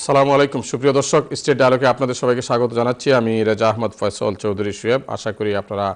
আসসালামু আলাইকুম সুপ্রিয় দর্শক, স্টেট ডায়ালগে আপনাদের সবাইকে স্বাগত জানাচ্ছি। আমি রেজা আহমদ ফয়সল চৌধুরী শুয়েব। আশা করি আপনারা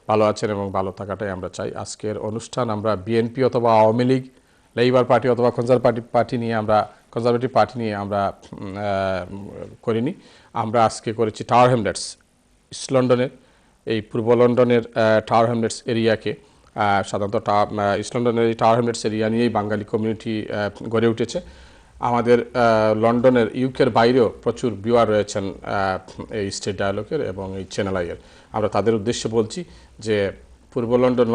ভালো আছেন এবং ভালো থাকাটাই আমরা চাই। আজকের অনুষ্ঠান আমরা বিএনপি অথবা আওয়ামী লীগ, লেবার পার্টি অথবা কনজারভেটিভ পার্টি নিয়ে আমরা করিনি। আমরা আজকে করেছি টাওয়ার হ্যামলেটস, ইস্ট লন্ডনের এই পূর্ব লন্ডনের টাওয়ার হ্যামলেটস এরিয়াকে। সাধারণত ইস্ট লন্ডনের এই টাওয়ার হ্যামলেটস এরিয়া নিয়েই বাঙালি কমিউনিটি গড়ে উঠেছে। আমাদের লন্ডনের ইউকের বাইরেও প্রচুর ভিউয়ার রয়েছেন এই স্টেট ডায়ালগের এবং এই চ্যানেল আইয়ের। আমরা তাদের উদ্দেশ্যে বলছি যে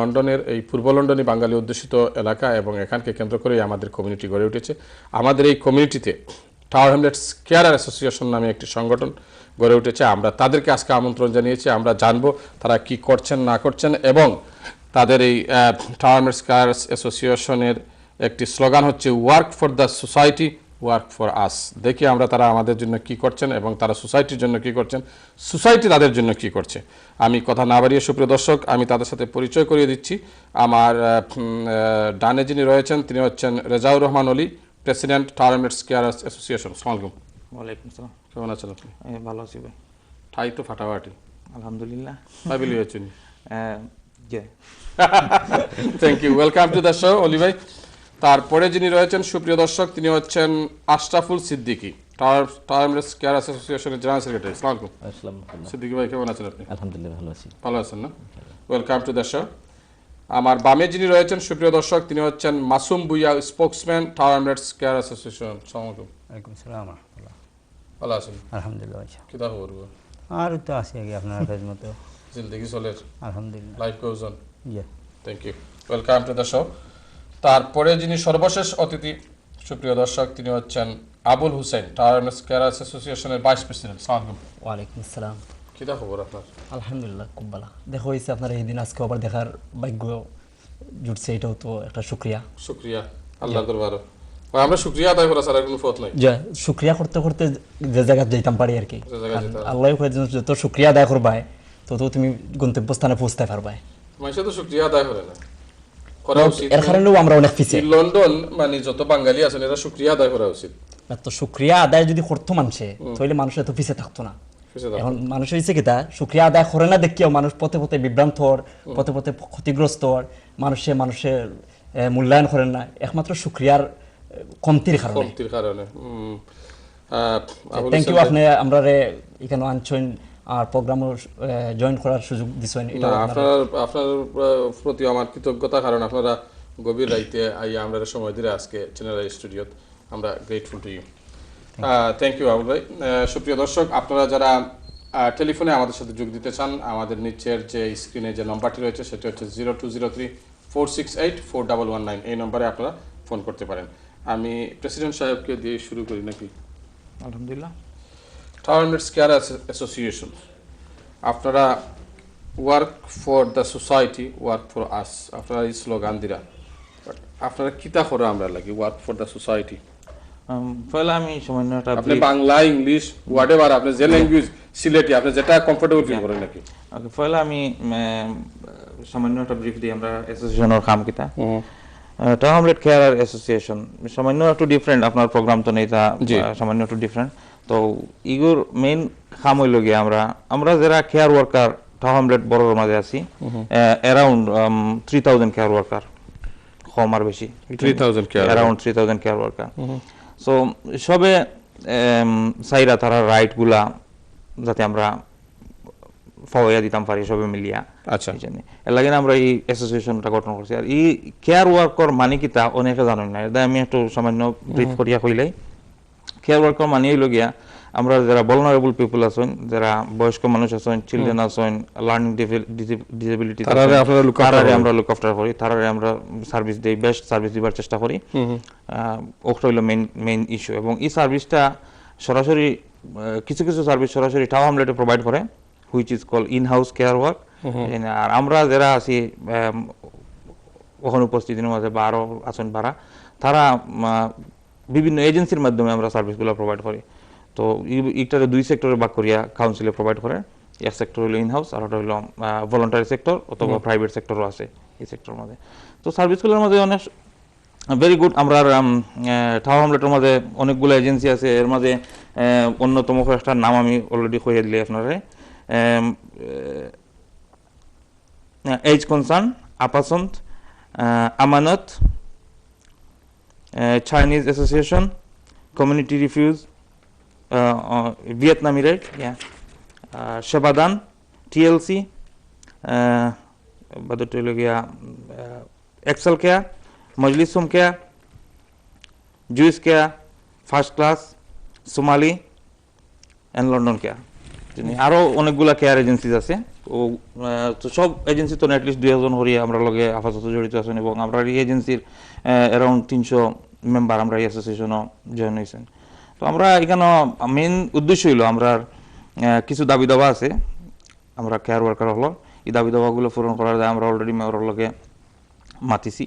লন্ডনের এই পূর্ব লন্ডনে বাঙালি অধ্যুষিত এলাকা এবং এখানকে কেন্দ্র করেই আমাদের কমিউনিটি গড়ে উঠেছে। আমাদের এই কমিউনিটিতে টাওয়ার হ্যামলেটস কেয়ারার অ্যাসোসিয়েশন নামে একটি সংগঠন গড়ে উঠেছে। আমরা তাদেরকে আজকে আমন্ত্রণ জানিয়েছি। আমরা জানবো তারা কি করছেন না করছেন এবং তাদের এই টাওয়ার হ্যামলেটস কেয়ার অ্যাসোসিয়েশনের একটি স্লোগান হচ্ছে work for the society, work for us. দেখি আমরা তারা আমাদের জন্য কি করছেন এবং তারা সোসাইটির জন্য কি করছেন, সোসাইটি তাদের জন্য কি করছে। আমি কথা না বাড়িয়ে সুপ্রিয় দর্শক, আমি তাদের সাথে পরিচয় করিয়ে দিচ্ছি। আমার ডানে যিনি রয়েছেন তিনি হচ্ছেন রেজাউর রহমান অলি, president tower Hamlets Care Association. আসসালামু আলাইকুম। ওয়ালাইকুম আসসালাম। কেমন আছেন আপনি? ভালো আছি ভাই, ঠাই তো ফাটাফাটি আলহামদুলিল্লাহ। ভাবিলি হয়েছেন। Thank you, welcome to the show Oli ভাই। তারপরে যিনি রয়েছেন সুপ্রিয় দর্শক তিনি হচ্ছেন Ashraful Siddiqui, Tower Hamlets Care অ্যাসোসিয়েশনের জেনারেল সেক্রেটারি। আসসালামু আলাইকুম। সিদ্দিকী ভাই কেমন আছেন আপনি? আলহামদুলিল্লাহ ভালো আছি। ভালো আছেন না? Welcome to the show. আমার বামে যিনি রয়েছেন সুপ্রিয় দর্শক তিনি হচ্ছেন Masum Bhuiyan, spokesman Tower Hamlets Care Association. আসসালামু আলাইকুম। ওয়ালাইকুম আসসালাম রাহমাতুল্লাহ। ভালো আছেন? আলহামদুলিল্লাহ ভাই। কি তা খবর? আর তো আছি আগে আপনার কাজ মতো জিন্দেগি চলে, আলহামদুলিল্লাহ। Life goes on. জি, thank you, welcome to the show. তারপরে যিনি সর্বশেষ অতিথি সুপ্রিয় দর্শক তিনি হচ্ছেন Abul Hussain, Tower Hamlets Care অ্যাসোসিয়েশনের ভাইস প্রেসিডেন্ট। আসসালামু আলাইকুম। ওয়ালাইকুম আসসালাম। কি তা খবর আপনার? আলহামদুলিল্লাহ খুব ভালো। দেখা হয়েছে আপনার এই দিন, আজকে আবার দেখার ভাগ্য জুটছে, এটাও তো একটা শুক্রিয়া। শুক্রিয়া আল্লাহর দরবারে। আমরা শুক্রিয়া আদায় করা ছাড়া কোনো পথ নাই। যে শুক্রিয়া করতে করতে যে জায়গায় যাইতাম পারি আর কি। আল্লাহ যত শুক্রিয়া আদায় করবাই তত তুমি গন্তব্যস্থানে পৌঁছতে পারবাই। মানুষ তো শুক্রিয়া আদায় করে না, করা উচিত। এর কারণেও আমরা অনেক পিছিয়ে। লন্ডন মানে যত বাঙালি আছেন এরা শুক্রিয়া আদায় করা উচিত। তো শুক্রিয়া আদায় যদি করতো মানুষে তাহলে মানুষ এত পিছিয়ে থাকতো না। এখন মানুষ হয়েছে কিতা শুক্রিয়া আদায় করে না দেখিও মানুষ পথে পথে বিভ্রান্ত, পথে পথে ক্ষতিগ্রস্ত, মানুষের মূল্যায়ন করেন না একমাত্র শুক্রিয়ার কমতির কারণে। থ্যাংক ইউ, আপনি আমরা এখানে আনছেন আর প্রোগ্রামে জয়েন করার সুযোগ দিচ্ছেন। আপনার প্রতি আমার কৃতজ্ঞতা, কারণ আপনারা গভীর রাইতে আইয়া আমরা সময় দিলে আজকে চ্যানেল স্টুডিওত আমরা grateful to you. Thank you Abul ভাই। সুপ্রিয় দর্শক, আপনারা যারা টেলিফোনে আমাদের সাথে যোগ দিতে চান আমাদের নিচের যে স্ক্রিনে যে নম্বরটি রয়েছে সেটি হচ্ছে 0203-468-4119। এই নম্বরে আপনারা ফোন করতে পারেন। আমি প্রেসিডেন্ট সাহেবকে দিয়ে শুরু করি নাকি? আলহামদুলিল্লাহ। টাওয়ার হ্যামলেটস কেয়ার অ্যাসোসিয়েশন, আপনারা work for the society, work for us, আপনারা এই স্লোগান দিরা, আপনারা কিতা করে আমরা লাগি ওয়ার্ক ফর দ্য সোসাইটি? পয়লা আমি সামান্য একটা আপনি বাংলা, ইংলিশ, হোয়াটএভার, আপনি যে ল্যাঙ্গুয়েজ, সিলেটি, আপনি যেটা কমফোর্টেবল ফিল করেন নাকি। ওকে, পয়লা আমি সামান্য একটা ব্রিফ দিই আমরা অ্যাসোসিয়েশনের কাম কিতা। টাওয়ার হ্যামলেটস কেয়ার অ্যাসোসিয়েশন সামান্য একটু ডিফারেন্ট, আপনার প্রোগ্রাম তো নেই তা সামান্য একটু ডিফারেন্ট। তো ইগুর মেইন কাম হইল গিয়ে আমরা যারা কেয়ার ওয়ার্কার টাওয়ার হ্যামলেটস বড়োর মাঝে আছি, অ্যারাউন্ড 3000 কেয়ার ওয়ার্কার, কম আর বেশি 3000 কেয়ার ওয়ার্কার। সো সবে সাইরা তারা রাইটগুলা যাতে আমরা ফাওয়া দিতাম পারি সবে মিলিয়া। আচ্ছা, এর লাগে আমরা এই অ্যাসোসিয়েশনটা গঠন করছি। আর এই কেয়ার ওয়ার্কার মানে কি তা অনেকে জানেন না, এটা আমি একটু সামান্য ব্রিফ করিয়া কইলাই। কেয়ার ওয়ার্কার মানে হইল গিয়া আমরা যারা vulnerable people আছেন, যারা বয়স্ক মানুষ আছেন, চিলড্রেন আছেন, লার্নিং ডিসেবিলিটি, তারারে আমরা লুক আফটার করি, তারারে আমরা সার্ভিস দেই, বেস্ট সার্ভিস দিবার চেষ্টা করি। ওটা হইল মেইন ইস্যু। এবং এই সার্ভিসটা সরাসরি কিছু সার্ভিস সরাসরি টাওয়ার হ্যামলেটে প্রোভাইড করে, which is call in house care work. আর আমরা যারা আছি ওখানে উপস্থিতির মাঝে বা আরও আছেন ভাড়া, তারা বিভিন্ন এজেন্সির মাধ্যমে আমরা সার্ভিসগুলো প্রোভাইড করি। তো এইটারে দুই সেক্টরে ভাগ করিয়া কাউন্সিলে প্রোভাইড করে। এক সেক্টর হলো ইন হাউস আর ওটা হলো ভলান্টারি সেক্টর অথবা প্রাইভেট সেক্টরও আছে এই সেক্টরের মধ্যে। তো সার্ভিসগুলোর মধ্যে অনেক ভেরি গুড। আমরা টাওয়ার হ্যামলেটের মধ্যে অনেকগুলো এজেন্সি আছে, এর মাঝে অন্যতম কয়েকটার নাম আমি অলরেডি কইয়া দিলে আপনারে এইজ কনসার্ন, আপাসন্ত, Amanat, Chinese association, community refuge, Vietnamese right, Sebadan, TLC, বাদরটা হইল গিয়া এক্সেল কেয়ার, মজলিসুম care, Jewish care, first class, Somali and London care. আরও অনেকগুলা কেয়ার এজেন্সিজ আছে। তো সব এজেন্সি তো অ্যাটলিস্ট 2000 হরিয়া আমরা লগে আপাতত জড়িত আছেন এবং আমরা এই এজেন্সির অ্যারাউন্ড 300 মেম্বার আমরা এই অ্যাসোসিয়েশনও জয়েন হয়েছেন। তো আমরা এখানে মেইন উদ্দেশ্য হইল আমরা কিছু দাবি দাবা আছে আমরা কেয়ার ওয়ার্কার হলো, এই দাবি দাবাগুলো পূরণ করার দায় আমরা অলরেডি মেয়রের লগে মাতিছি।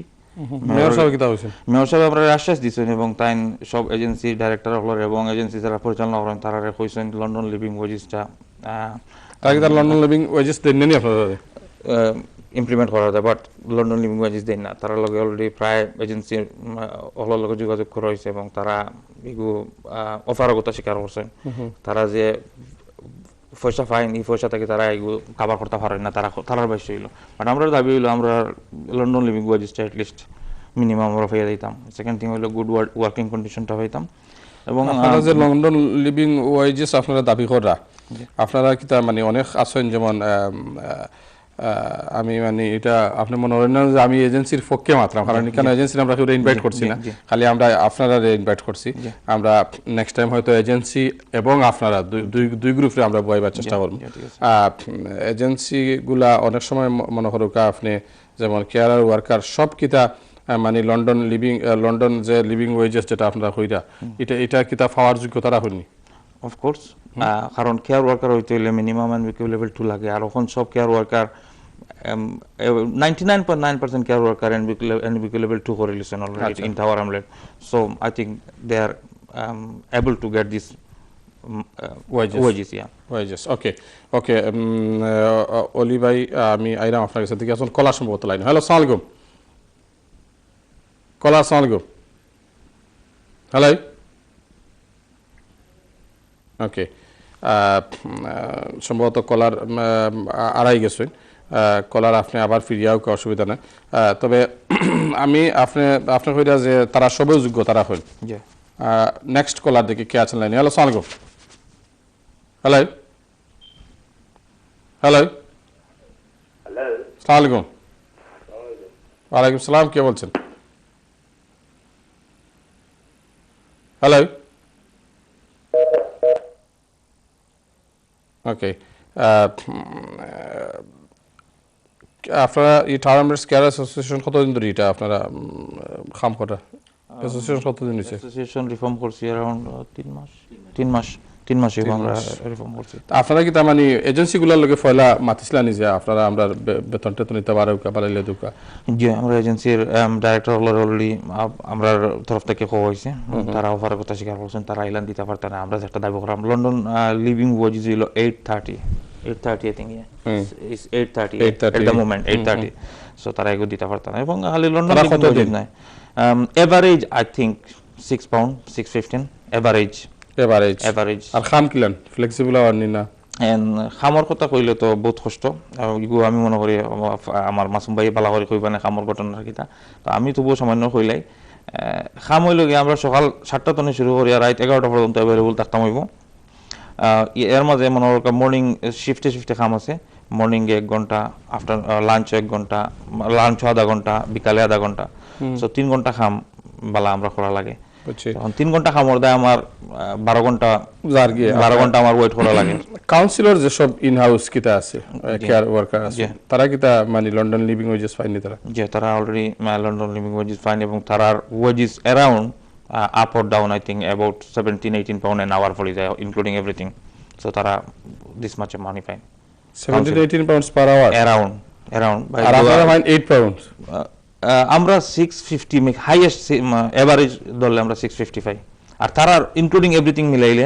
মেয়র সাহেব কি হইছে? মেয়র সাহেব আমরা আশ্বাস দিচ্ছেন এবং তাই সব এজেন্সি ডাইরেক্টর হল এবং এজেন্সি যারা পরিচালনা করেন তারা কইছেন লন্ডন লিভিং ওয়েজেসটা তারা কি তার লন্ডন লিভিং ওয়েজেস দেন নি আপনারা? ইমপ্লিমেন্ট করা যায়, বাট লন্ডন লিভিং ওয়েজেস দেন না। তারা লগে অলরেডি প্রায় এজেন্সির হলের লগে যোগাযোগ করা হয়েছে এবং তারা এগুলো অপারগতা স্বীকার করছেন। তারা যে পয়সা ফাইন এই পয়সা থেকে তারা এগুলো কাভার করতে পারেন না, তারার বেশি হইলো। বাট আমরা দাবি হইলো আমরা লন্ডন লিভিং ওয়েজেসটা অ্যাটলিস্ট মিনিমাম আমরা পেয়ে দিতাম। সেকেন্ড থিং হইলো গুড ওয়ার্কিং কন্ডিশনটা পাইতাম। এবং আপনারা যে লন্ডন লিভিং ওয়েজেস আপনারা দাবি করা, আপনারা কি তা মানে অনেক আছেন যেমন আমি মানে এটা আপনি মনে করেন না যে আমি এজেন্সির পক্ষে মাত্র, কারণ এখানে এজেন্সির আমরা কেউ ইনভাইট করছি না, খালি আমরা আপনারা ইনভাইট করছি। আমরা নেক্সট টাইম হয়তো এজেন্সি এবং আপনারা দুই গ্রুপে আমরা বইবার চেষ্টা করব। এজেন্সিগুলা অনেক সময় মনে করুক আপনি যেমন কেয়ার ওয়ার্কার সব কিতা মানে লন্ডন যে লিভিং ওয়েজেস যেটা আপনারা হইরা এটা কিতা পাওয়ার যোগ্যতারা হয়নি অফকোর্স, কারণ কেয়ার ওয়ার্কার হইতে হইলে মিনিমাম এনবিকিউ লেভেল 2 লাগে। আর এখন সব care worker 99.9% care worker NVQ level 2 করে লিছেন already in Tower Hamlet. So I think they are able to get this wages. Okay Oli ভাই, আমি আইরাম আপনার কাছে থেকে আসুন কলা সম্ভবত লাইন। হ্যালো, আসসালামু আলাইকুম। কলা, আসসালামু আলাইকুম। হ্যালো, ওকে, সম্ভবত কলার আড়াই গেছেন। কলার আপনি আবার ফিরিয়াও অসুবিধা নেই। তবে আমি আপনি কইরা যে তারা সবই যোগ্য তারা হইল। নেক্সট কলার দেখি কে আছেন লাইনে। হ্যালো, আসসালামু আলাইকুম। হ্যালো হ্যালো আসসালামু আলাইকুম। ওয়ালাইকুম সালাম, কে বলছেন? হ্যালো, ওকে, আপনারা এই টাওয়ার আমলেটস কেয়ার অ্যাসোসিয়েশন কতদিন ধরে এটা আপনারা কাম করা? অ্যাসোসিয়েশন কতদিন হয়েছে? অ্যাসোসিয়েশন রিফর্ম করছি अराउंड 3 মাসে আমরা রিফর্ম করছি। আপনারা কি তার মানে এজেন্সিগুলোর লগে ফয়লা মাতিছিলেন যে আপনারা আমরা বেতন টেতন নিতে পারো পারাইলে দুকা? জি, আমরা এজেন্সির ডাইরেক্টর অলরেডি আমরা তরফ থেকে কোয়া হয়েছে, তারা অফার কথা স্বীকার করছেন, তারা আইলান দিতে পারতেন না। আমরা একটা দাবি করলাম লন্ডন লিভিং ওয়েজেস ছিল 830 I think, it's 830 at the moment, 830. So তারা এগুলো দিতে পারতেন না এবং খালি লন্ডন লিভিং ওয়েজেস নাই, এভারেজ আই থিঙ্ক £6, £6.15 এভারেজ। আর খাম কিলান ফ্লেক্সিবল আর নি না? খামর কথা কইলে তো বহুত কষ্ট। এগুলো আমি মনে করি আমার মাসুম ভাই বালা করে কইবা না খামর ঘটনার কিতা। তো আমি তবুও সামান্য কইলাই খাম হইল গিয়ে আমরা সকাল 7টা থেকে শুরু করি আর রাত 11টা পর্যন্ত অ্যাভেলেবল থাকতাম হইব। এর মাঝে মনে করি মর্নিং শিফটে খাম আছে। মর্নিং 1 ঘন্টা, আফটার লাঞ্চ 1 ঘন্টা, লাঞ্চ আধা ঘন্টা, বিকালে আধা ঘন্টা। সো 3 ঘন্টা খাম বালা আমরা করা লাগে। 3 ঘন্টা খামর দেয় আমার 12 ঘন্টা আমার ওয়েট করা লাগে। কাউন্সিলর যেসব ইন হাউস কিতা আছে কেয়ার ওয়ার্কার আছে তারা কিতা মানে লন্ডন লিভিং ওয়েজেস পাইনি তারা? যে তারা অলরেডি লন্ডন লিভিং ওয়েজেস পাইনি এবং তার wages around up or down I think about 17-18 pound an hour for it, including everything. So তারা this much of money fine. 17-18 pounds per hour? Around. আর আপনারা pine 8 pounds? আমরা 650 highest average ধরলে আমরা 655 আর তারা including everything মিলাইলে